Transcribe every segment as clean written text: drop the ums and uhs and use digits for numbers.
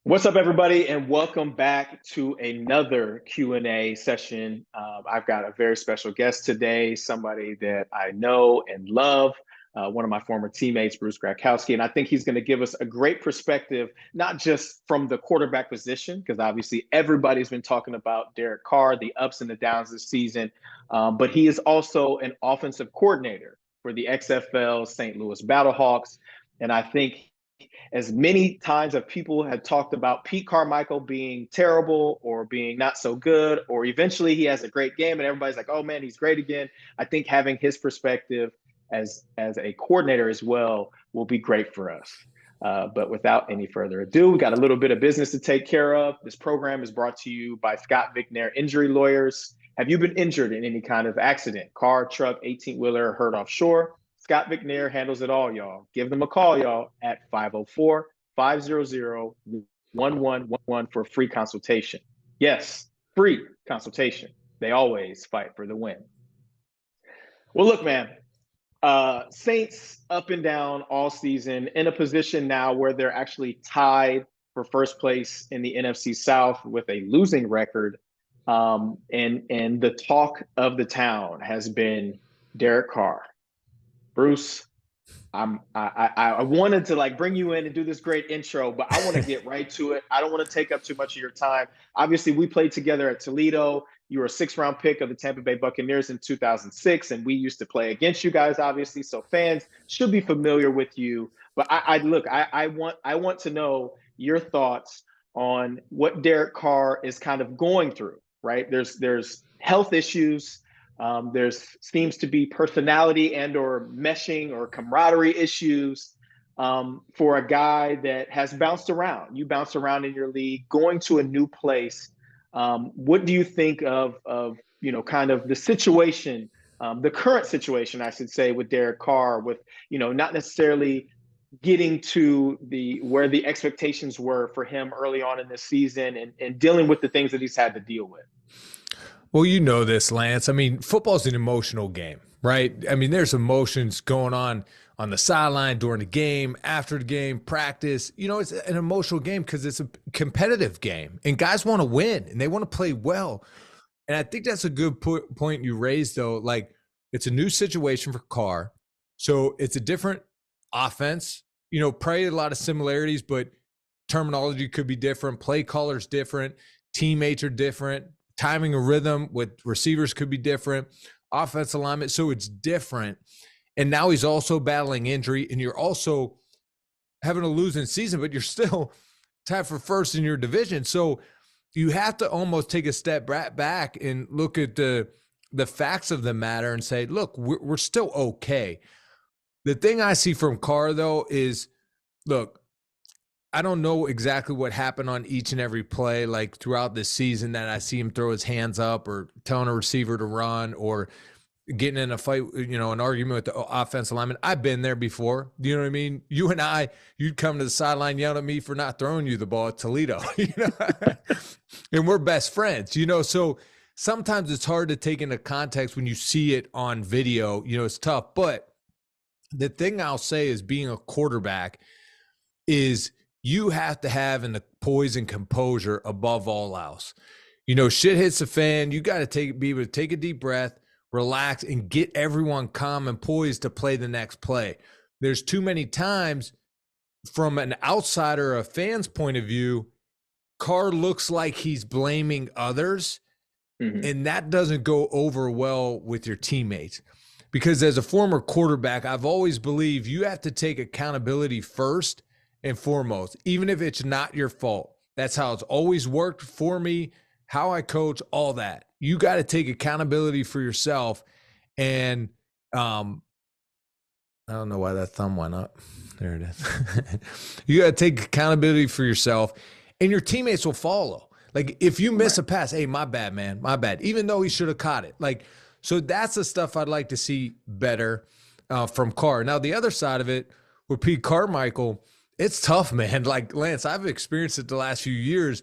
What's up, everybody, and welcome back to another Q&A session. I've got a very special guest today, somebody that I know and love, one of my former teammates, Bruce Gradkowski, and I think he's going to give us a great perspective, not just from the quarterback position, because obviously everybody's been talking about Derek Carr, the ups and the downs this season, but he is also an offensive coordinator for the XFL St. Louis Battlehawks, and I think as many times as people had talked about Pete Carmichael being terrible or being not so good, or eventually he has a great game and everybody's like, oh man, he's great again. I think having his perspective as a coordinator as well will be great for us. But without any further ado, we got a little bit of business to take care of. This program is brought to you by Scott McNair Injury Lawyers. Have you been injured in any kind of accident, car, truck, 18-wheeler, hurt offshore? Scott McNair handles it all, y'all. Give them a call, y'all, at 504-500-1111 for a free consultation. Yes, free consultation. They always fight for the win. Well, look, man, Saints up and down all season in a position now where they're actually tied for first place in the NFC South with a losing record. And the talk of the town has been Derek Carr. Bruce, I wanted to like bring you in and do this great intro, but I want to get right to it. I don't want to take up too much of your time. Obviously, we played together at Toledo. You were a sixth-round pick of the Tampa Bay Buccaneers in 2006, and we used to play against you guys, obviously. So fans should be familiar with you. But I want to know your thoughts on what Derek Carr is kind of going through. Right? There's health issues. There's seems to be personality and or meshing or camaraderie issues for a guy that has bounced around. You bounced around in your league, going to a new place. What do you think of kind of the situation, the current situation, I should say, with Derek Carr, with not necessarily getting to the where the expectations were for him early on in this season and dealing with the things that he's had to deal with. Well, you know this, Lance. I mean, football's an emotional game, right? I mean, there's emotions going on the sideline during the game, after the game, practice. It's an emotional game because it's a competitive game, and guys want to win and they want to play well. And I think that's a good point you raised, though. Like, it's a new situation for Carr, so it's a different offense. Probably a lot of similarities, but terminology could be different. Play callers different. Teammates are different. Timing and rhythm with receivers could be different, offense alignment. So it's different. And now he's also battling injury, and you're also having a losing season, but you're still tied for first in your division. So you have to almost take a step back and look at the facts of the matter and say, look, we're still okay. The thing I see from Carr, though, is, look, I don't know exactly what happened on each and every play, like throughout this season, that I see him throw his hands up or telling a receiver to run or getting in a fight, an argument with the offensive lineman. I've been there before. You know what I mean? You and I, you'd come to the sideline yelling at me for not throwing you the ball at Toledo, and we're best friends, so sometimes it's hard to take into context when you see it on video, it's tough. But the thing I'll say is being a quarterback is you have to have in the poise and composure above all else. Shit hits the fan. You got to be able to take a deep breath, relax, and get everyone calm and poised to play the next play. There's too many times from an outsider, a fan's point of view, Carr looks like he's blaming others, and that doesn't go over well with your teammates. Because as a former quarterback, I've always believed you have to take accountability first and foremost, even if it's not your fault. That's how it's always worked for me, how I coach, all that. You got to take accountability for yourself. And I don't know why that thumb went up. There it is. You got to take accountability for yourself, and your teammates will follow. Like, if you miss a pass, hey, my bad, man, my bad, even though he should have caught it. Like, so that's the stuff I'd like to see better from Carr. Now, the other side of it with Pete Carmichael, it's tough, man. Like, Lance, I've experienced it the last few years.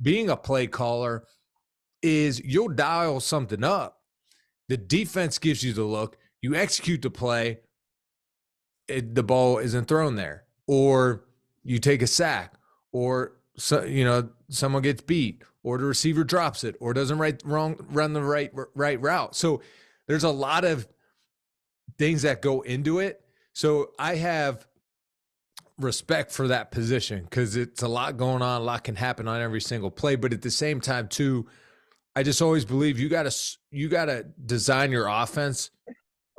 Being a play caller is you'll dial something up. The defense gives you the look. You execute the play. The ball isn't thrown there. Or you take a sack. Or so someone gets beat, or the receiver drops it, or doesn't run the right route. So there's a lot of things that go into it. So I have respect for that position because it's a lot going on, a lot can happen on every single play. But at the same time, too, I just always believe you gotta design your offense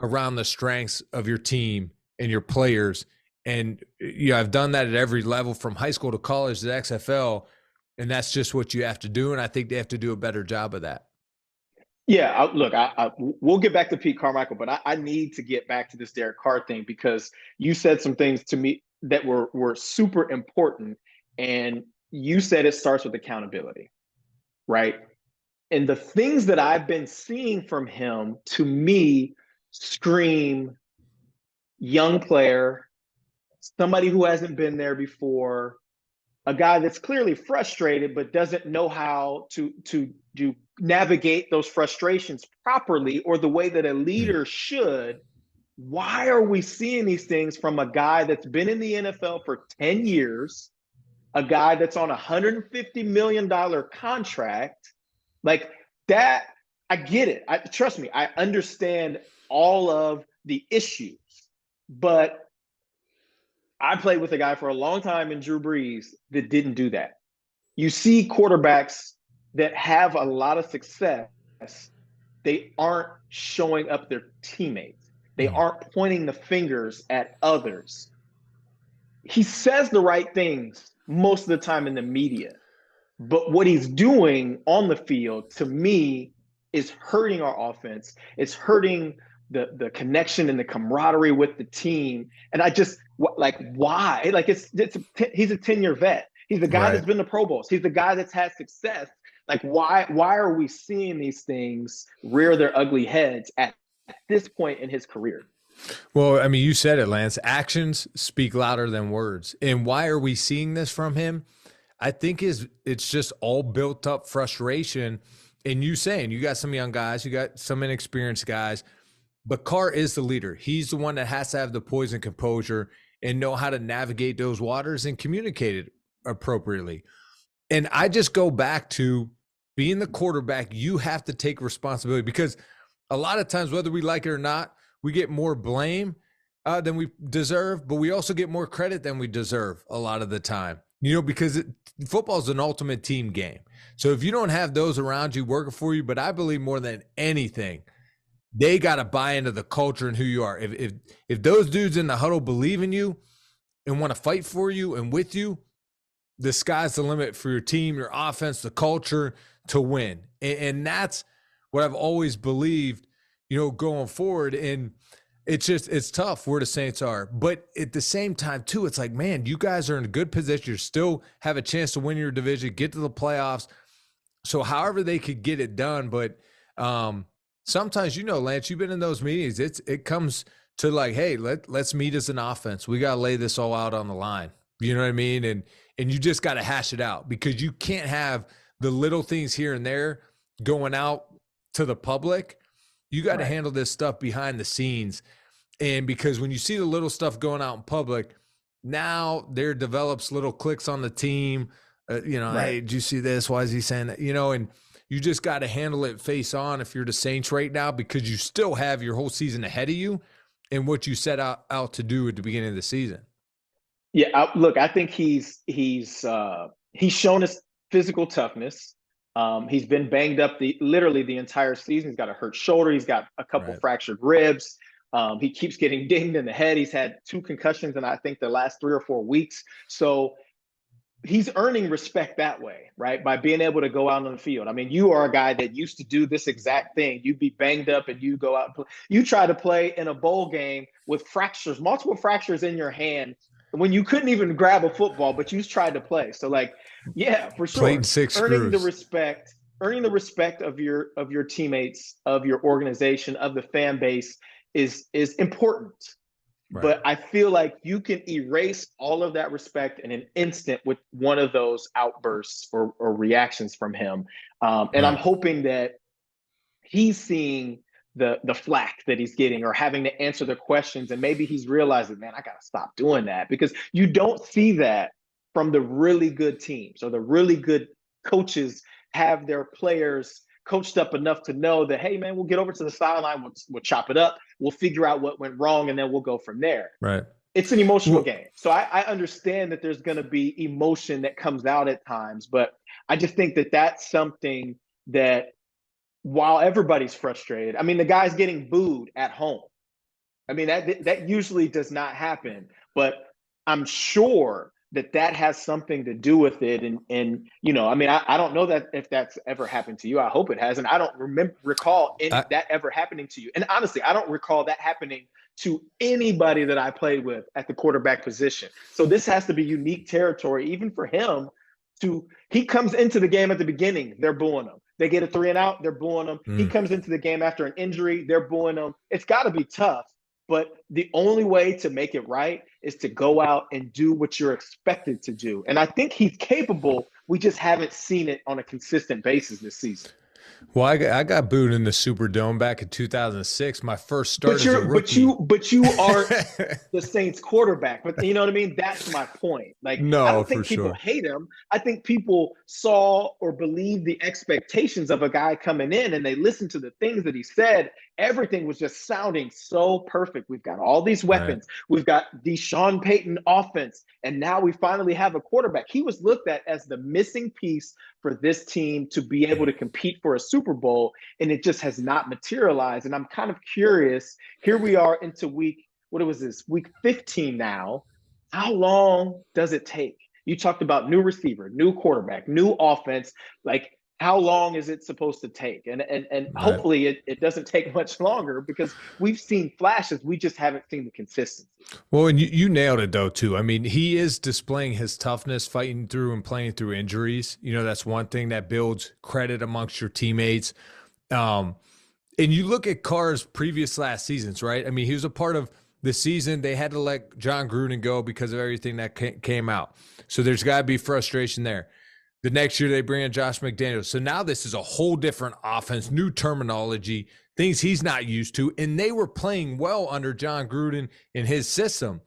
around the strengths of your team and your players. And I've done that at every level from high school to college to XFL, and that's just what you have to do. And I think they have to do a better job of that. Yeah, look, we'll get back to Pete Carmichael, but I need to get back to this Derek Carr thing because you said some things to me that were super important, and you said it starts with accountability, right? And the things that I've been seeing from him, to me, scream young player, somebody who hasn't been there before, a guy that's clearly frustrated but doesn't know how to navigate those frustrations properly or the way that a leader should. Why are we seeing these things from a guy that's been in the NFL for 10 years, a guy that's on a $150 million contract? Like that, I get it. Trust me, I understand all of the issues, but I played with a guy for a long time in Drew Brees that didn't do that. You see quarterbacks that have a lot of success, they aren't showing up their teammates. They aren't pointing the fingers at others. He says the right things most of the time in the media, but what he's doing on the field, to me, is hurting our offense. It's hurting the connection and the camaraderie with the team. And I just like, why? Like he's a 10-year vet. He's the guy that's been to Pro Bowls. He's the guy that's had success. Like, why are we seeing these things rear their ugly heads at this point in his career? Well, I mean, you said it, Lance. Actions speak louder than words. And why are we seeing this from him? I think it's just all built up frustration. And you saying you got some young guys, you got some inexperienced guys, but Carr is the leader. He's the one that has to have the poise and composure and know how to navigate those waters and communicate it appropriately. And I just go back to being the quarterback, you have to take responsibility because a lot of times, whether we like it or not, we get more blame than we deserve, but we also get more credit than we deserve a lot of the time, because football is an ultimate team game. So if you don't have those around you working for you, but I believe more than anything, they got to buy into the culture and who you are. If those dudes in the huddle believe in you and want to fight for you and with you, the sky's the limit for your team, your offense, the culture to win. And that's what I've always believed, going forward. And it's tough where the Saints are. But at the same time, too, it's like, man, you guys are in a good position. You still have a chance to win your division, get to the playoffs. So however they could get it done. But sometimes, Lance, you've been in those meetings. It comes to like, hey, let's meet as an offense. We got to lay this all out on the line. You know what I mean? And you just got to hash it out because you can't have the little things here and there going out to the public. You got to handle this stuff behind the scenes. And because when you see the little stuff going out in public, now there develops little clicks on the team. Hey, did you see this? Why is he saying that? And you just got to handle it face on if you're the Saints right now because you still have your whole season ahead of you and what you set out to do at the beginning of the season. Yeah, look, I think he's shown his physical toughness. He's been banged up literally the entire season. He's got a hurt shoulder. He's got a couple fractured ribs. He keeps getting dinged in the head. He's had 2 concussions in, I think, the last 3 or 4 weeks. So he's earning respect that way, right? By being able to go out on the field. I mean, you are a guy that used to do this exact thing. You'd be banged up and you go out and play. You try to play in a bowl game with multiple fractures in your hand when you couldn't even grab a football, but you tried to play. So like, yeah, for sure. Played 6 earning screws. the respect of your teammates, of your organization, of the fan base is important. But I feel like you can erase all of that respect in an instant with one of those outbursts or reactions from him. And I'm hoping that he's seeing the flack that he's getting or having to answer the questions. And maybe he's realizing, man, I got to stop doing that because you don't see that from the really good teams or the really good coaches have their players coached up enough to know that, hey, man, we'll get over to the sideline, we'll chop it up, we'll figure out what went wrong, and then we'll go from there. Right. It's an emotional Well, game. So I understand that there's going to be emotion that comes out at times, but I just think that that's something that while everybody's frustrated, I mean, the guy's getting booed at home. I mean, that usually does not happen, but I'm sure that has something to do with it. And I mean, I don't know that if that's ever happened to you. I hope it hasn't. I don't recall that ever happening to you. And honestly, I don't recall that happening to anybody that I played with at the quarterback position. So this has to be unique territory, even for him. He comes into the game at the beginning, they're booing him. They get a 3 and out, they're booing him. He comes into the game after an injury, they're booing him. It's got to be tough. But the only way to make it right is to go out and do what you're expected to do. And I think he's capable. We just haven't seen it on a consistent basis this season. Well, I got booed in the Superdome back in 2006. My first start as a rookie. But you are the Saints quarterback. But you know what I mean? That's my point. Like, no, I don't think people sure. hate him. I think people saw or believed the expectations of a guy coming in, and they listened to the things that he said. Everything was just sounding so perfect. We've got all these weapons. Right. We've got the Sean Payton offense, and now we finally have a quarterback. He was looked at as the missing piece for this team to be able to compete for a Super Bowl, and it just has not materialized. And I'm kind of curious, here we are into week 15 now. How long does it take? You talked about new receiver, new quarterback, new offense. Like, how long is it supposed to take? And right. Hopefully it doesn't take much longer, because we've seen flashes. We just haven't seen the consistency. Well, and you nailed it, though, too. I mean, he is displaying his toughness, fighting through and playing through injuries. That's one thing that builds credit amongst your teammates. And you look at Carr's previous last seasons, right? I mean, he was a part of the season. They had to let John Gruden go because of everything that came out. So there's got to be frustration there. The next year they bring in Josh McDaniels. So now this is a whole different offense, new terminology, things he's not used to. And they were playing well under John Gruden in his system.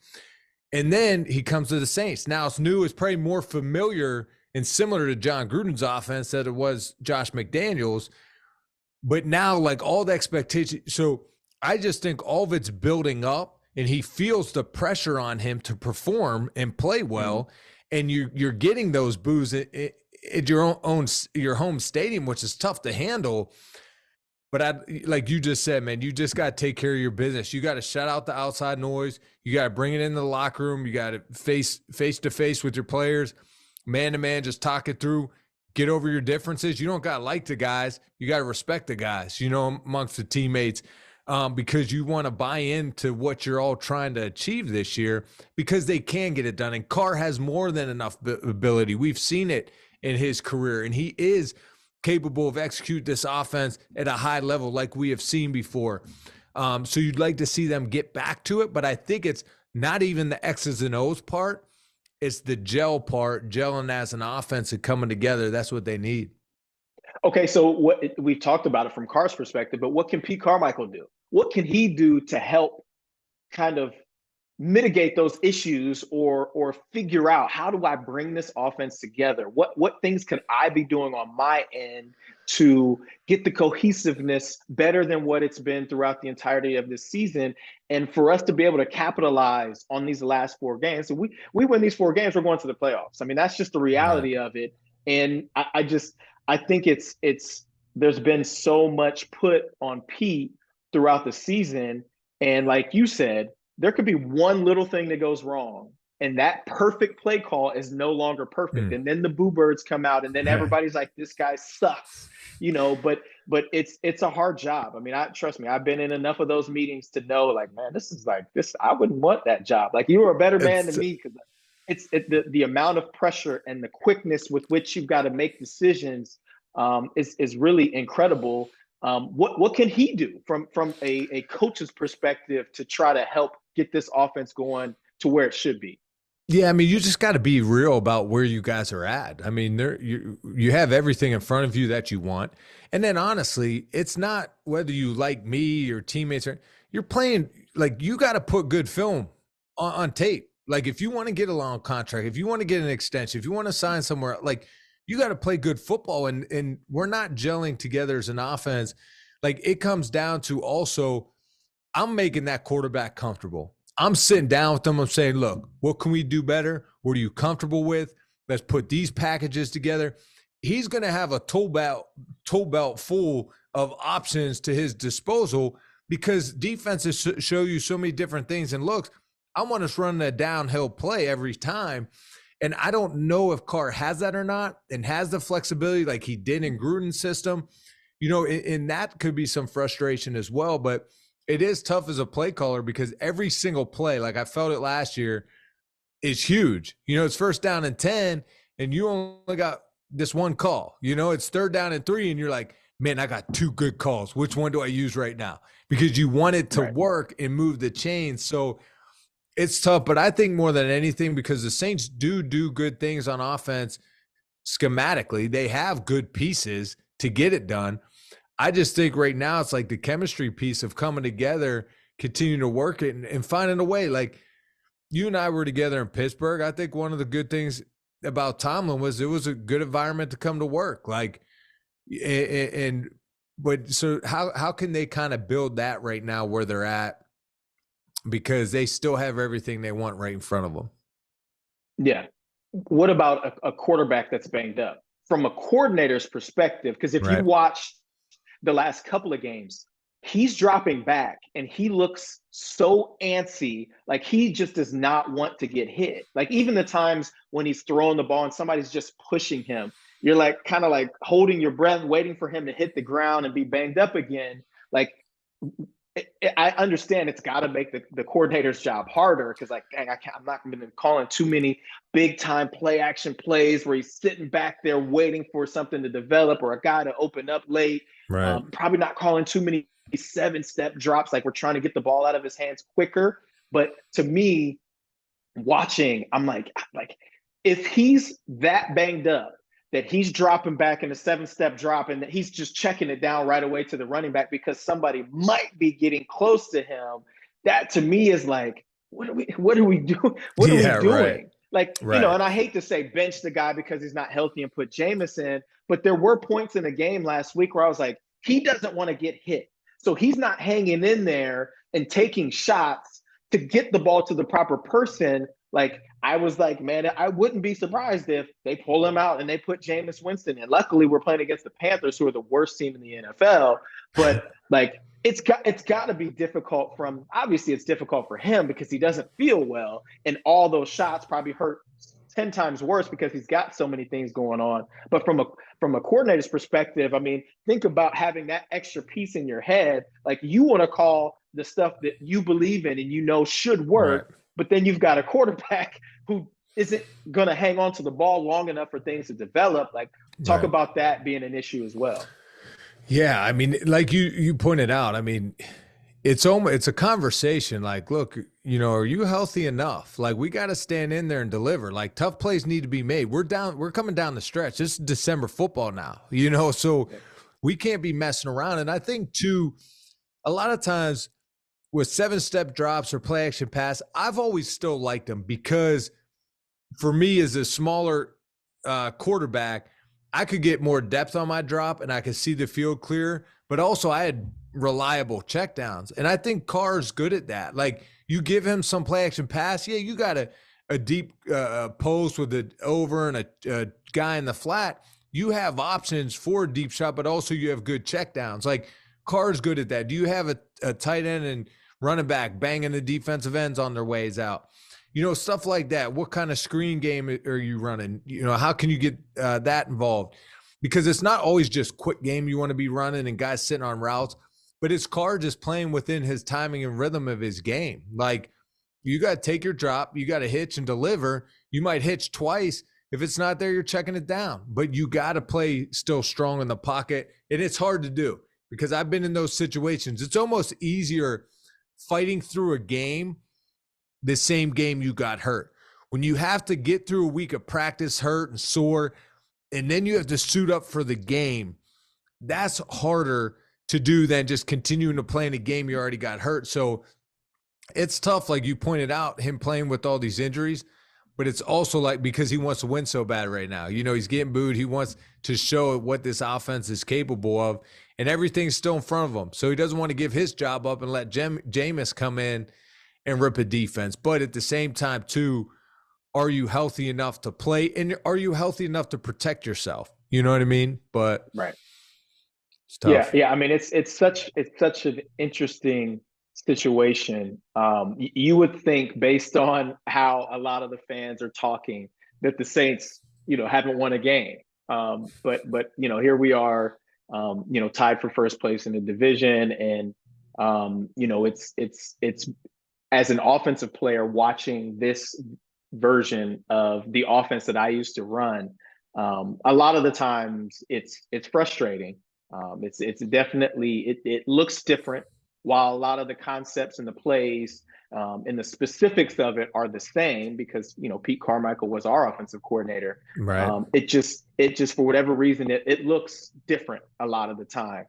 And then he comes to the Saints. Now it's new. It's probably more familiar and similar to John Gruden's offense than it was Josh McDaniels. But now, like, all the expectation. So I just think all of it's building up, and he feels the pressure on him to perform and play well. And you're getting those boos at your home stadium, which is tough to handle. But like you just said, man, you just got to take care of your business. You got to shut out the outside noise. You got to bring it into the locker room. You got to face to face with your players, man to man, just talk it through. Get over your differences. You don't got to like the guys. You got to respect the guys, amongst the teammates, because you want to buy into what you're all trying to achieve this year, because they can get it done. And Carr has more than enough ability. We've seen it in his career, and he is capable of execute this offense at a high level like we have seen before. So you'd like to see them get back to it, but I think it's not even the X's and O's part. It's the gel part, gelling as an offense and coming together. That's what they need. Okay, so we've talked about it from Carr's perspective, but what can Pete Carmichael do? What can he do to help kind of mitigate those issues or figure out, how do I bring this offense together? What things can I be doing on my end to get the cohesiveness better than what it's been throughout the entirety of this season, and for us to be able to capitalize on these last 4 games? So we win these 4 games, we're going to the playoffs. I mean, that's just the reality of it. And I think there's been so much put on Pete throughout the season. And like you said, there could be one little thing that goes wrong, and that perfect play call is no longer perfect. And then the boo birds come out, and then everybody's like, this guy sucks, but it's a hard job. I mean, trust me, I've been in enough of those meetings to know, like, man, I wouldn't want that job. Like, you were a better man than me, because the amount of pressure and the quickness with which you've got to make decisions is really incredible. What can he do from a coach's perspective to try to help get this offense going to where it should be? Yeah, I mean, you just got to be real about where you guys are at. I mean, you have everything in front of you that you want. And then honestly, it's not whether you like me or teammates. You're playing, like, you got to put good film on tape. Like, if you want to get a long contract, if you want to get an extension, if you want to sign somewhere, like, you got to play good football. And we're not gelling together as an offense. Like, it comes down to also, I'm making that quarterback comfortable. I'm sitting down with them. I'm saying, look, what can we do better? What are you comfortable with? Let's put these packages together. He's going to have a tool belt full of options to his disposal because defenses show you so many different things and looks. I want us running a downhill play every time. And I don't know if Carr has that or not and has the flexibility like he did in Gruden's system. And that could be some frustration as well. But it is tough as a play caller because every single play, like I felt it last year, is huge. It's first down and 10, and you only got this one call. It's third down and 3, and you're like, man, I got 2 good calls. Which one do I use right now? Because you want it to work and move the chain. So it's tough, but I think more than anything, because the Saints do good things on offense schematically, they have good pieces to get it done. I just think right now it's like the chemistry piece of coming together, continuing to work it and finding a way. Like you and I were together in Pittsburgh. I think one of the good things about Tomlin was it was a good environment to come to work. Like, but so how can they kind of build that right now where they're at? Because they still have everything they want right in front of them. Yeah. What about a quarterback that's banged up? From a coordinator's perspective, because if you watch the last couple of games, he's dropping back and he looks so antsy, like he just does not want to get hit. Like even the times when he's throwing the ball and somebody's just pushing him, you're like kind of like holding your breath, waiting for him to hit the ground and be banged up again. Like I understand it's got to make the coordinator's job harder because, like, dang, I'm not going to be calling too many big-time play-action plays where he's sitting back there waiting for something to develop or a guy to open up late. Right. Probably not calling too many 7-step drops like we're trying to get the ball out of his hands quicker. But to me, watching, I'm like if he's that banged up, that he's dropping back in a 7-step drop and that he's just checking it down right away to the running back because somebody might be getting close to him. That to me is like, what are we doing? What are we doing? Right. Like, and I hate to say bench the guy because he's not healthy and put Jameis in, but there were points in the game last week where I was like, he doesn't want to get hit. So he's not hanging in there and taking shots to get the ball to the proper person. Like, I was like, man, I wouldn't be surprised if they pull him out and they put Jameis Winston in. Luckily, we're playing against the Panthers, who are the worst team in the NFL. But like, it's got to be difficult obviously it's difficult for him because he doesn't feel well. And all those shots probably hurt 10 times worse because he's got so many things going on. But from a coordinator's perspective, I mean, think about having that extra piece in your head. Like you want to call the stuff that you believe in and should work. Right. But then you've got a quarterback who isn't going to hang on to the ball long enough for things to develop. Like, talk about that being an issue as well. Yeah, I mean, like you pointed out, I mean, it's a conversation. Like, look, are you healthy enough? Like, we got to stand in there and deliver. Like, tough plays need to be made. We're coming down the stretch. This is December football now, so we can't be messing around. And I think too, a lot of times, with 7-step drops or play action pass, I've always still liked them because for me as a smaller quarterback, I could get more depth on my drop and I could see the field clear, but also I had reliable checkdowns. And I think Carr's good at that. Like you give him some play action pass. Yeah, you got a deep post with it over and a guy in the flat. You have options for a deep shot, but also you have good checkdowns. Like Carr's good at that. Do you have a tight end and running back banging the defensive ends on their ways out? Stuff like that. What kind of screen game are you running? How can you get that involved? Because it's not always just quick game you want to be running and guys sitting on routes, but it's Carr just playing within his timing and rhythm of his game. Like you got to take your drop, you got to hitch and deliver. You might hitch twice. If it's not there, you're checking it down, but you got to play still strong in the pocket. And it's hard to do because I've been in those situations. It's almost easier fighting through a game, the same game you got hurt. When you have to get through a week of practice hurt and sore, and then you have to suit up for the game, that's harder to do than just continuing to play in a game you already got hurt. So It's tough, like you pointed out, him playing with all these injuries, but it's also like because he wants to win so bad right now. You know, he's getting booed. He wants to show what this offense is capable of, and everything's still in front of him. So he doesn't want to give his job up and let Jameis come in and rip a defense. But at the same time, too, are you healthy enough to play? And are you healthy enough to protect yourself? You know what I mean? But Right. it's tough. Yeah. I mean, it's such an interesting situation. You would think, based on how a lot of the fans are talking, that the Saints, haven't won a game. But here we are, tied for first place in the division, and it's as an offensive player watching this version of the offense that I used to run. A lot of the times it's frustrating. It's definitely it looks different, while a lot of the concepts and the plays and the specifics of it are the same, because Pete Carmichael was our offensive coordinator. Right. It just for whatever reason it looks different a lot of the time.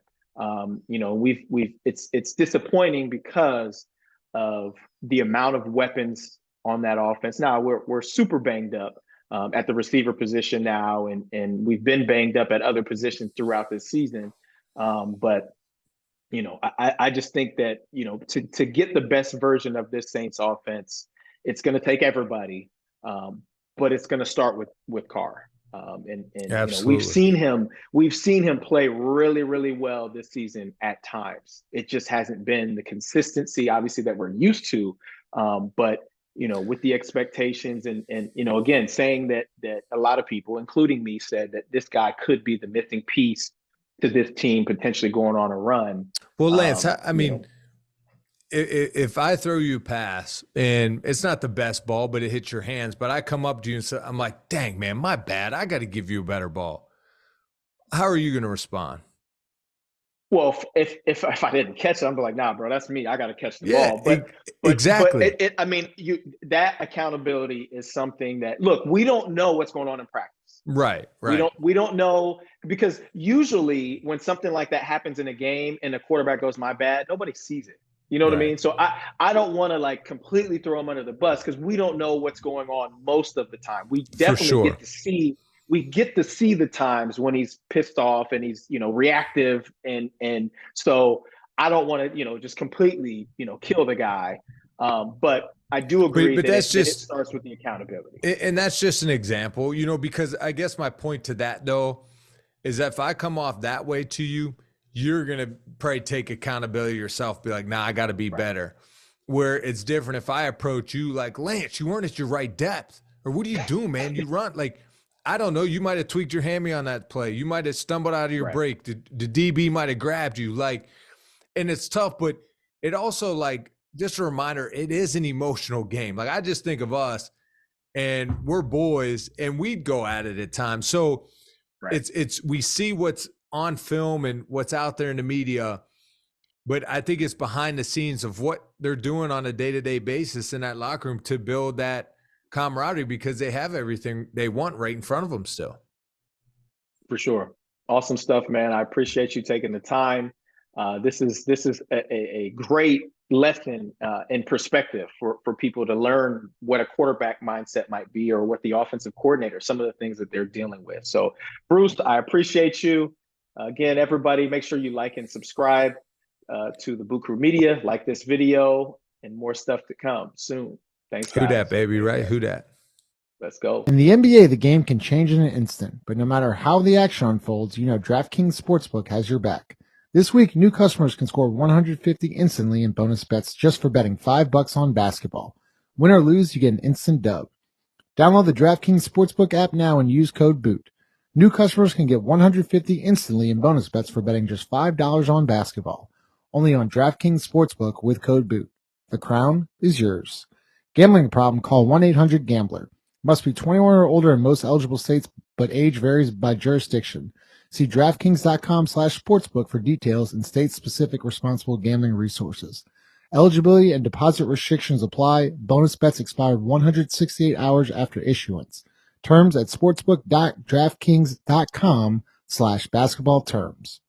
We've it's disappointing because of the amount of weapons on that offense. Now we're super banged up at the receiver position now, and we've been banged up at other positions throughout this season. But I just think that to get the best version of this Saints offense, it's going to take everybody, but it's going to start with Carr. And Absolutely. we've seen him play really, really well this season at times. It just hasn't been the consistency, obviously, that we're used to. But with the expectations, and again, saying that a lot of people, including me, said that this guy could be the missing piece to this team potentially going on a run. Well, Lance, Um, I you mean, know, if I throw you a pass and it's not the best ball, but it hits your hands, but I come up to you and say, I'm like, dang, man, my bad. I got to give you a better ball. How are you going to respond? well, if I didn't catch it, I'm like, nah, bro, that's me. I got to catch the Yeah, ball. But exactly. I mean, that accountability is something that, look, we don't know what's going on in practice. Right, We right, don't we don't know, because usually when something like that happens in a game and the quarterback goes, my bad, nobody sees it. You know what I right. mean? So I don't want to like completely throw him under the bus, because we don't know what's going on most of the time. We For definitely sure. get to see the times when he's pissed off and he's reactive, and so I don't want to just completely kill the guy. But I do agree But that that's it just, starts with the accountability. and that's just an example, because I guess my point to that, though, is that if I come off that way to you, you're going to probably take accountability yourself, be like, nah, I got to be Right. better. Where it's different if I approach you like, Lance, you weren't at your right depth. Or what are you doing, man? You run like, I don't know. You might have tweaked your hammy on that play. You might have stumbled out of your Right. break. The DB might have grabbed you. Like, and it's tough, but it also, like, just a reminder, it is an emotional game. Like, I just think of us, and we're boys and we'd go at it at times. So Right. it's we see what's on film and what's out there in the media, but I think it's behind the scenes of what they're doing on a day-to-day basis in that locker room to build that camaraderie, because they have everything they want right in front of them still. For sure. Awesome stuff, man. I appreciate you taking the time. This is a great lesson in perspective for people to learn what a quarterback mindset might be, or what the offensive coordinator, some of the things that they're dealing with. So, Bruce, I appreciate you. Again, everybody, make sure you like and subscribe to the Boot Crew Media. Like this video, and more stuff to come soon. Thanks, Who dat, guys. baby, Take right? care. Who dat? Let's go. In the NBA, the game can change in an instant, but no matter how the action unfolds, you know DraftKings Sportsbook has your back. This week, new customers can score 150 instantly in bonus bets just for betting $5 on basketball. Win or lose, you get an instant dub. Download the DraftKings Sportsbook app now and use code BOOT. New customers can get 150 instantly in bonus bets for betting just $5 on basketball. Only on DraftKings Sportsbook with code BOOT. The crown is yours. Gambling problem? Call 1-800-GAMBLER. Must be 21 or older in most eligible states, but age varies by jurisdiction. See DraftKings.com/sportsbook for details and state-specific responsible gambling resources. Eligibility and deposit restrictions apply. Bonus bets expire 168 hours after issuance. Terms at sportsbook.draftkings.com/basketball terms.